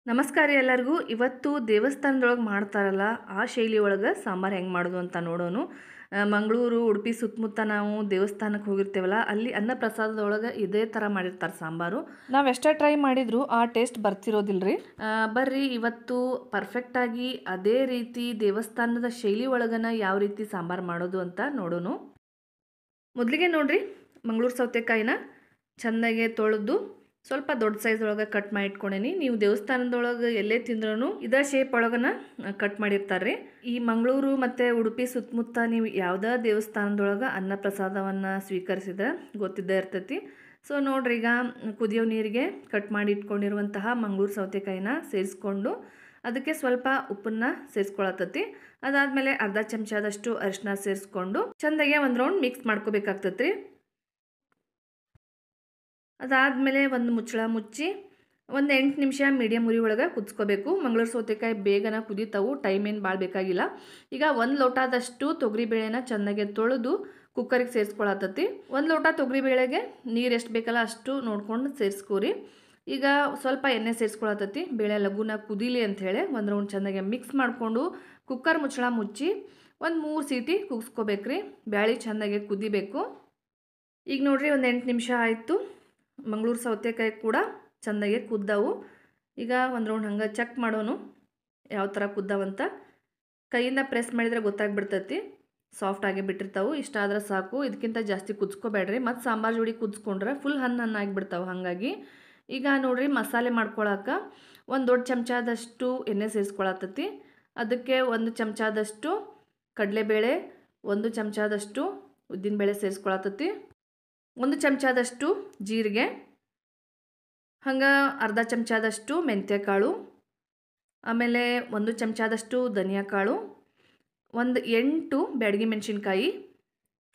ನಮಸ್ಕಾರ ಎಲ್ಲರಿಗೂ. ಇವತ್ತು ದೇವಸ್ಥಾನದೊಳಗೆ ಮಾಡ್ತಾರಲ್ಲ ಆ ಶೈಲಿ ಒಳಗೆ ಸಾಂಬಾರು ಹೆಂಗೆ ಮಾಡೋದು ಅಂತ ನೋಡೋನು. ಮಂಗಳೂರು ಉಡುಪಿ ಸುತ್ತಮುತ್ತ ನಾವು ದೇವಸ್ಥಾನಕ್ಕೆ ಹೋಗಿರ್ತೇವಲ್ಲ, ಅಲ್ಲಿ ಅನ್ನಪ್ರಸಾದದೊಳಗೆ ಇದೇ ಥರ ಮಾಡಿರ್ತಾರೆ ಸಾಂಬಾರು. ನಾವು ಎಷ್ಟೇ ಟ್ರೈ ಮಾಡಿದ್ರು ಆ ಟೇಸ್ಟ್ ಬರ್ತಿರೋದಿಲ್ರಿ. ಬರ್ರಿ ಇವತ್ತು ಪರ್ಫೆಕ್ಟಾಗಿ ಅದೇ ರೀತಿ ದೇವಸ್ಥಾನದ ಶೈಲಿ ಒಳಗನ ಯಾವ ರೀತಿ ಸಾಂಬಾರು ಮಾಡೋದು ಅಂತ ನೋಡೋನು. ಮೊದಲಿಗೆ ನೋಡ್ರಿ, ಮಂಗಳೂರು ಸೌತೆಕಾಯಿನ ಚೆಂದಾಗೆ ತೊಳೆದು ಸ್ವಲ್ಪ ದೊಡ್ಡ ಸೈಜ್ ಒಳಗೆ ಕಟ್ ಮಾಡಿ ಇಟ್ಕೊಂಡೇನಿ. ನೀವು ದೇವಸ್ಥಾನದೊಳಗೆ ಎಲ್ಲೇ ತಿಂದ್ರೂ ಇದೇ ಶೇಪ್ ಒಳಗನ ಕಟ್ ಮಾಡಿರ್ತಾರೆ. ಈ ಮಂಗಳೂರು ಮತ್ತು ಉಡುಪಿ ಸುತ್ತಮುತ್ತ ನೀವು ಯಾವುದೇ ದೇವಸ್ಥಾನದೊಳಗೆ ಅನ್ನಪ್ರಸಾದವನ್ನು ಸ್ವೀಕರಿಸಿದ್ರೆ ಗೊತ್ತಿದ್ದೇ ಇರ್ತೈತಿ. ಸೊ ನೋಡ್ರಿ, ಈಗ ಕುದಿಯೋ ನೀರಿಗೆ ಕಟ್ ಮಾಡಿ ಇಟ್ಕೊಂಡಿರುವಂತಹ ಮಂಗಳೂರು ಸೌತೆಕಾಯಿನ ಸೇರಿಸ್ಕೊಂಡು ಅದಕ್ಕೆ ಸ್ವಲ್ಪ ಉಪ್ಪನ್ನು ಸೇರಿಸ್ಕೊಳತತಿ. ಅದಾದಮೇಲೆ ಅರ್ಧ ಚಮಚದಷ್ಟು ಅರಿಶಿನ ಸೇರಿಸ್ಕೊಂಡು ಚೆಂದಾಗೆ ಒಂದು ರೌಂಡ್ ಮಿಕ್ಸ್ ಮಾಡ್ಕೋಬೇಕಾಗ್ತೈತಿ. ಅದಾದಮೇಲೆ ಒಂದು ಮುಚ್ಚಳ ಮುಚ್ಚಿ ಒಂದು 8 ನಿಮಿಷ ಮೀಡಿಯಮ್ ಉರಿ ಒಳಗೆ ಕುದಿಸ್ಕೋಬೇಕು. ಮಂಗಳೂರು ಸೌತೆಕಾಯಿ ಬೇಗನೆ ಕುದೀತಾವು, ಟೈಮ್ ಏನು ಭಾಳ ಬೇಕಾಗಿಲ್ಲ. ಈಗ 1 ಲೋಟದಷ್ಟು ತೊಗರಿಬೇಳೆನ ಚೆನ್ನಾಗಿ ತೊಳೆದು ಕುಕ್ಕರಿಗೆ ಸೇರಿಸ್ಕೊಳತತಿ. 1 ಲೋಟ ತೊಗರಿಬೇಳೆಗೆ ನೀರು ಎಷ್ಟು ಬೇಕಲ್ಲ ಅಷ್ಟು ನೋಡ್ಕೊಂಡು ಸೇರಿಸ್ಕೋರಿ. ಈಗ ಸ್ವಲ್ಪ ಎಣ್ಣೆ ಸೇರಿಸ್ಕೊಳತತಿ. ಬೇಳೆ ಲಘುನ ಕುದೀಲಿ ಅಂಥೇಳಿ ಒಂದು ರೌಂಡ್ ಚೆನ್ನಾಗಿ ಮಿಕ್ಸ್ ಮಾಡಿಕೊಂಡು ಕುಕ್ಕರ್ ಮುಚ್ಚಳ ಮುಚ್ಚಿ ಒಂದು 3 ಸೀಟಿ ಕುಗ್ಸ್ಕೋಬೇಕ್ರಿ. ಬ್ಯಾಳಿ ಚೆನ್ನಾಗಿ ಕುದಿಬೇಕು. ಈಗ ನೋಡ್ರಿ, ಒಂದು 8 ನಿಮಿಷ ಆಯಿತು. ಮಂಗಳೂರು ಸೌತೆಕಾಯಿ ಕೂಡ ಚೆಂದಾಗೆ ಕುದ್ದಾವು. ಈಗ ಒಂದು ರೌಂಡ್ ಹಂಗೆ ಚೆಕ್ ಮಾಡೋನು ಯಾವ ಥರ ಕುದ್ದಾವಂತ. ಕೈಯಿಂದ ಪ್ರೆಸ್ ಮಾಡಿದರೆ ಗೊತ್ತಾಗ್ಬಿಡ್ತೈತಿ, ಸಾಫ್ಟ್ ಆಗಿ ಬಿಟ್ಟಿರ್ತಾವೆ. ಇಷ್ಟ ಆದ್ರೆ ಸಾಕು, ಇದಕ್ಕಿಂತ ಜಾಸ್ತಿ ಕುದಿಸ್ಕೋಬೇಡ್ರಿ. ಮತ್ತು ಸಾಂಬಾರು ಜೋಡಿ ಕುದಿಸ್ಕೊಂಡ್ರೆ ಫುಲ್ ಹಣ್ಣು ಆಗಿಬಿಡ್ತಾವೆ. ಹಾಗಾಗಿ ಈಗ ನೋಡ್ರಿ, ಮಸಾಲೆ ಮಾಡ್ಕೊಳಕ್ಕೆ ಒಂದು ದೊಡ್ಡ ಚಮಚದಷ್ಟು ಎಣ್ಣೆ ಸೇರಿಸ್ಕೊಳತತಿ. ಅದಕ್ಕೆ 1 ಚಮಚದಷ್ಟು ಕಡಲೆಬೇಳೆ, 1 ಚಮಚದಷ್ಟು ಉದ್ದಿನಬೇಳೆ ಸೇರಿಸ್ಕೊಳತತಿ, 1 ಚಮಚದಷ್ಟು ಜೀರಿಗೆ, ಹಂಗೆ ಅರ್ಧ ಚಮಚದಷ್ಟು ಮೆಂತ್ಯಕಾಳು, ಆಮೇಲೆ 1 ಚಮಚದಷ್ಟು ಧನಿಯಾ ಕಾಳು, ಒಂದು 8 ಬ್ಯಾಡಗಿ ಮೆಣಸಿನ್ಕಾಯಿ,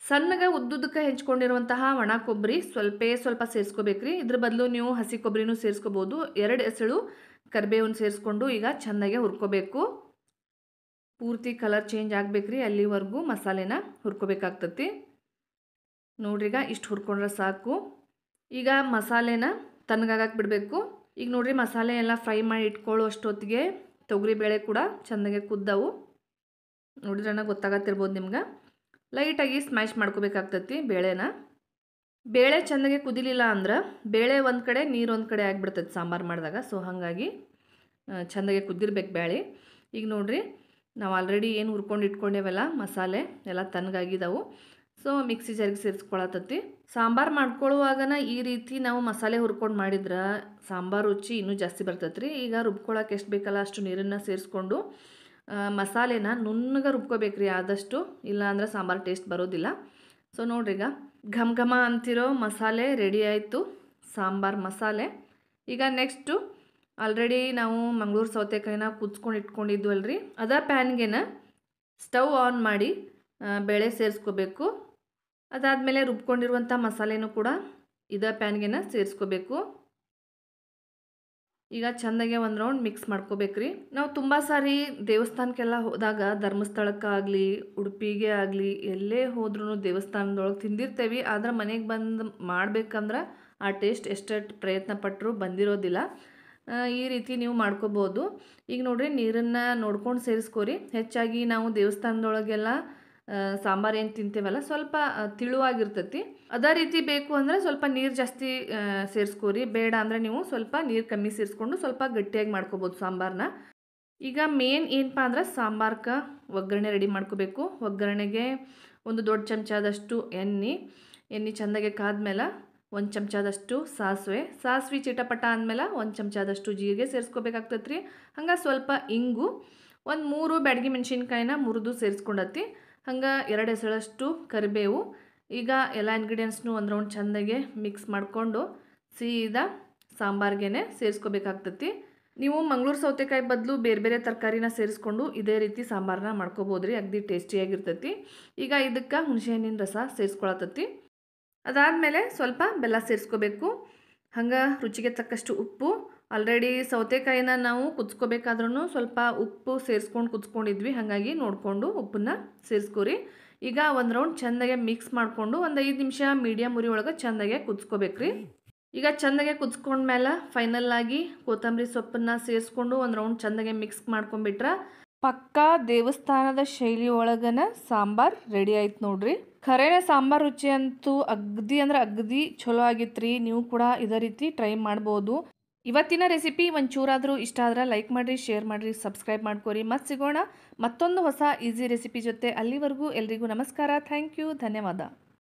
ಸಣ್ಣಗೆ ಉದ್ದುದಕ್ಕೆ ಹೆಂಚ್ಕೊಂಡಿರುವಂತಹ ಒಣ ಕೊಬ್ಬರಿ ಸ್ವಲ್ಪ ಸೇರಿಸ್ಕೋಬೇಕ್ರಿ. ಇದ್ರ ಬದಲು ನೀವು ಹಸಿ ಕೊಬ್ಬರಿನೂ ಸೇರಿಸ್ಕೋಬೋದು. 2 ಎಸಳು ಕರಿಬೇವನ್ನು ಸೇರಿಸ್ಕೊಂಡು ಈಗ ಚೆನ್ನಾಗೆ ಹುರ್ಕೋಬೇಕು. ಪೂರ್ತಿ ಕಲರ್ ಚೇಂಜ್ ಆಗಬೇಕ್ರಿ, ಅಲ್ಲಿವರೆಗೂ ಮಸಾಲೆನ ಹುರ್ಕೋಬೇಕಾಗ್ತತಿ. ನೋಡ್ರಿ, ಈಗ ಇಷ್ಟು ಹುರ್ಕೊಂಡ್ರೆ ಸಾಕು. ಈಗ ಮಸಾಲೆನ ತಣ್ಣಗಾಗಕ್ಕೆ ಬಿಡಬೇಕು. ಈಗ ನೋಡ್ರಿ, ಮಸಾಲೆ ಎಲ್ಲ ಫ್ರೈ ಮಾಡಿ ಇಟ್ಕೊಳ್ಳೋ ಅಷ್ಟೊತ್ತಿಗೆ ತೊಗರಿಬೇಳೆ ಕೂಡ ಚೆನ್ನಾಗೆ ಕುದ್ದವು. ನೋಡಿದ್ರೆ ಗೊತ್ತಾಗತ್ತಿರ್ಬೋದು ನಿಮ್ಗೆ. ಲೈಟಾಗಿ ಸ್ಮ್ಯಾಶ್ ಮಾಡ್ಕೋಬೇಕಾಗ್ತತಿ ಬೇಳೆನ. ಬೇಳೆ ಚೆನ್ನಾಗೆ ಕುದಿಲಿಲ್ಲ ಅಂದ್ರೆ ಬೇಳೆ ಒಂದು ಕಡೆ ನೀರು ಒಂದು ಕಡೆ ಆಗಿಬಿಡ್ತೈತಿ ಸಾಂಬಾರು ಮಾಡಿದಾಗ. ಸೊ ಹಾಗಾಗಿ ಚೆನ್ನಾಗೆ ಕುದ್ದಿರ್ಬೇಕು ಬೇಳೆ. ಈಗ ನೋಡ್ರಿ, ನಾವು ಆಲ್ರೆಡಿ ಏನು ಹುರ್ಕೊಂಡು ಇಟ್ಕೊಂಡೇವಲ್ಲ ಮಸಾಲೆ ಎಲ್ಲ ತಣ್ಣಗಾಗಿದ್ದಾವೆ. ಸೊ ಮಿಕ್ಸಿ ಜಾರಿಗೆ ಸೇರಿಸ್ಕೊಳತತಿ. ಸಾಂಬಾರು ಮಾಡ್ಕೊಳ್ಳುವಾಗನ ಈ ರೀತಿ ನಾವು ಮಸಾಲೆ ಹುರ್ಕೊಂಡು ಮಾಡಿದ್ರೆ ಸಾಂಬಾರು ರುಚಿ ಇನ್ನೂ ಜಾಸ್ತಿ ಬರ್ತೈತ್ರಿ. ಈಗ ರುಬ್ಕೊಳಕ್ಕೆ ಎಷ್ಟು ಬೇಕಲ್ಲ ಅಷ್ಟು ನೀರನ್ನು ಸೇರಿಸ್ಕೊಂಡು ಮಸಾಲೆನ ನುಣ್ಣಗೆ ರುಬ್ಕೋಬೇಕ್ರಿ ಆದಷ್ಟು, ಇಲ್ಲ ಅಂದ್ರೆ ಸಾಂಬಾರು ಟೇಸ್ಟ್ ಬರೋದಿಲ್ಲ. ಸೊ ನೋಡ್ರಿ, ಈಗ ಘಮ ಘಮ ಅಂತಿರೋ ಮಸಾಲೆ ರೆಡಿ ಆಯಿತು, ಸಾಂಬಾರು ಮಸಾಲೆ. ಈಗ ನೆಕ್ಸ್ಟು ಆಲ್ರೆಡಿ ನಾವು ಮಂಗಳೂರು ಸೌತೆಕಾಯಿನ ಕುದಿಸ್ಕೊಂಡು ಇಟ್ಕೊಂಡಿದ್ವಲ್ರಿ, ಅದ ಪ್ಯಾನ್ಗೆನ ಸ್ಟವ್ ಆನ್ ಮಾಡಿ ಬೇಳೆ ಸೇರಿಸ್ಕೋಬೇಕು. ಅದಾದಮೇಲೆ ರುಬ್ಕೊಂಡಿರುವಂಥ ಮಸಾಲೆನೂ ಕೂಡ ಇದೇ ಪ್ಯಾನ್ಗೆನ ಸೇರಿಸ್ಕೋಬೇಕು. ಈಗ ಚೆಂದಾಗೆ ಒಂದು ರೌಂಡ್ ಮಿಕ್ಸ್ ಮಾಡ್ಕೋಬೇಕ್ರಿ. ನಾವು ತುಂಬ ಸಾರಿ ದೇವಸ್ಥಾನಕ್ಕೆಲ್ಲ ಹೋದಾಗ, ಧರ್ಮಸ್ಥಳಕ್ಕಾಗಲಿ ಉಡುಪಿಗೆ ಆಗಲಿ ಎಲ್ಲೇ ಹೋದ್ರೂ ದೇವಸ್ಥಾನದೊಳಗೆ ತಿಂದಿರ್ತೇವೆ. ಆದ್ರೆ ಮನೆಗೆ ಬಂದು ಮಾಡ್ಬೇಕಂದ್ರೆ ಆ ಟೇಸ್ಟ್ ಎಷ್ಟೇ ಪ್ರಯತ್ನ ಪಟ್ಟರು ಬಂದಿರೋದಿಲ್ಲ. ಈ ರೀತಿ ನೀವು ಮಾಡ್ಕೋಬೋದು. ಈಗ ನೋಡ್ರಿ, ನೀರನ್ನು ನೋಡ್ಕೊಂಡು ಸೇರಿಸ್ಕೋರಿ. ಹೆಚ್ಚಾಗಿ ನಾವು ದೇವಸ್ಥಾನದೊಳಗೆಲ್ಲ ಸಾಂಬಾರು ಏನು ತಿಂತೇವಲ್ಲ ಸ್ವಲ್ಪ ತಿಳುವಾಗಿರ್ತೈತಿ. ಅದೇ ರೀತಿ ಬೇಕು ಅಂದರೆ ಸ್ವಲ್ಪ ನೀರು ಜಾಸ್ತಿ ಸೇರಿಸ್ಕೋರಿ. ಬೇಡ ಅಂದರೆ ನೀವು ಸ್ವಲ್ಪ ನೀರು ಕಮ್ಮಿ ಸೇರಿಸ್ಕೊಂಡು ಸ್ವಲ್ಪ ಗಟ್ಟಿಯಾಗಿ ಮಾಡ್ಕೋಬೋದು ಸಾಂಬಾರನ್ನ. ಈಗ ಮೇನ್ ಏನಪ್ಪ ಅಂದ್ರೆ ಸಾಂಬಾರ್ಗೆ ಒಗ್ಗರಣೆ ರೆಡಿ ಮಾಡ್ಕೋಬೇಕು. ಒಗ್ಗರಣೆಗೆ ಒಂದು ದೊಡ್ಡ ಚಮಚದಷ್ಟು ಎಣ್ಣೆ ಚೆಂದಾಗೆ ಕಾದ್ಮೇಲೆ 1 ಚಮಚದಷ್ಟು ಸಾಸಿವೆ ಚಿಟಪಟ ಅಂದಮೇಲೆ 1 ಚಮಚದಷ್ಟು ಜೀರಿಗೆ ಸೇರಿಸ್ಕೋಬೇಕಾಗ್ತೈತ್ರಿ. ಹಂಗೆ ಸ್ವಲ್ಪ ಇಂಗು, ಒಂದು 3 ಬ್ಯಾಡಗಿ ಮೆಣಸಿನ್ಕಾಯಿನ ಮುರಿದು ಸೇರಿಸ್ಕೊಂಡತಿ. ಹಂಗೆ 2 ಎಸಳಷ್ಟು ಕರಿಬೇವು. ಈಗ ಎಲ್ಲ ಇಂಗ್ರೀಡಿಯೆಂಟ್ಸ್ನು ಒಂದು ರೌಂಡ್ ಚೆಂದಾಗೆ ಮಿಕ್ಸ್ ಮಾಡಿಕೊಂಡು ಸೀದಾ ಸಾಂಬಾರ್ಗೆ ಸೇರಿಸ್ಕೋಬೇಕಾಗ್ತತಿ. ನೀವು ಮಂಗಳೂರು ಸೌತೆಕಾಯಿ ಬದಲು ಬೇರೆ ಬೇರೆ ತರಕಾರಿನ ಸೇರಿಸ್ಕೊಂಡು ಇದೇ ರೀತಿ ಸಾಂಬಾರನ್ನ ಮಾಡ್ಕೋಬೋದ್ರಿ, ಅಗದಿ ಟೇಸ್ಟಿಯಾಗಿರ್ತೈತಿ. ಈಗ ಇದಕ್ಕೆ ಹುಣಸೆಹಣ್ಣಿನ ರಸ ಸೇರಿಸ್ಕೊಳತತಿ. ಅದಾದಮೇಲೆ ಸ್ವಲ್ಪ ಬೆಲ್ಲ ಸೇರಿಸ್ಕೋಬೇಕು. ಹಂಗೆ ರುಚಿಗೆ ತಕ್ಕಷ್ಟು ಉಪ್ಪು. ಆಲ್ರೆಡಿ ಸೌತೆಕಾಯಿನ ನಾವು ಕುದಿಸ್ಕೋಬೇಕಾದ್ರೂ ಸ್ವಲ್ಪ ಉಪ್ಪು ಸೇರಿಸ್ಕೊಂಡು ಕುದಿಸ್ಕೊಂಡಿದ್ವಿ, ಹಾಗಾಗಿ ನೋಡಿಕೊಂಡು ಉಪ್ಪನ್ನ ಸೇರಿಸ್ಕೋರಿ. ಈಗ ಒಂದು ರೌಂಡ್ ಚೆಂದಾಗೆ ಮಿಕ್ಸ್ ಮಾಡಿಕೊಂಡು ಒಂದು 5 ನಿಮಿಷ ಮೀಡಿಯಮ್ ಉರಿ ಒಳಗೆ ಚೆಂದಾಗೆ ಕುದಿಸ್ಕೋಬೇಕ್ರಿ. ಈಗ ಚೆಂದಾಗೆ ಕುದಿಸ್ಕೊಂಡ್ಮೇಲೆ ಫೈನಲ್ ಆಗಿ ಕೊತ್ತಂಬರಿ ಸೊಪ್ಪನ್ನು ಸೇರಿಸ್ಕೊಂಡು ಒಂದು ರೌಂಡ್ ಚೆಂದಾಗೆ ಮಿಕ್ಸ್ ಮಾಡ್ಕೊಂಡ್ಬಿಟ್ರೆ ಪಕ್ಕಾ ದೇವಸ್ಥಾನದ ಶೈಲಿ ಒಳಗನ ಸಾಂಬಾರ್ ರೆಡಿ ಆಯ್ತು ನೋಡ್ರಿ. ಖರೇನ ಸಾಂಬಾರ್ ರುಚಿ ಅಂತೂ ಅಗ್ದಿ ಅಂದ್ರೆ ಅಗ್ದಿ ಚಲೋ ಆಗಿತ್ರಿ. ನೀವು ಕೂಡ ಇದೇ ರೀತಿ ಟ್ರೈ ಮಾಡ್ಬೋದು. ಇವತ್ತಿನ ರೆಸಿಪಿ ಒಂಚೂರಾದರೂ ಇಷ್ಟ ಆದ್ರೆ ಲೈಕ್ ಮಾಡಿರಿ, ಶೇರ್ ಮಾಡಿರಿ, ಸಬ್ಸ್ಕ್ರೈಬ್ ಮಾಡ್ಕೊರಿ. ಮತ್ತೆ ಸಿಗೋಣ ಮತ್ತೊಂದು ಹೊಸ ಈಸಿ ರೆಸಿಪಿ ಜೊತೆ. ಅಲ್ಲಿವರೆಗೂ ಎಲ್ರಿಗೂ ನಮಸ್ಕಾರ. ಥ್ಯಾಂಕ್ ಯು, ಧನ್ಯವಾದ.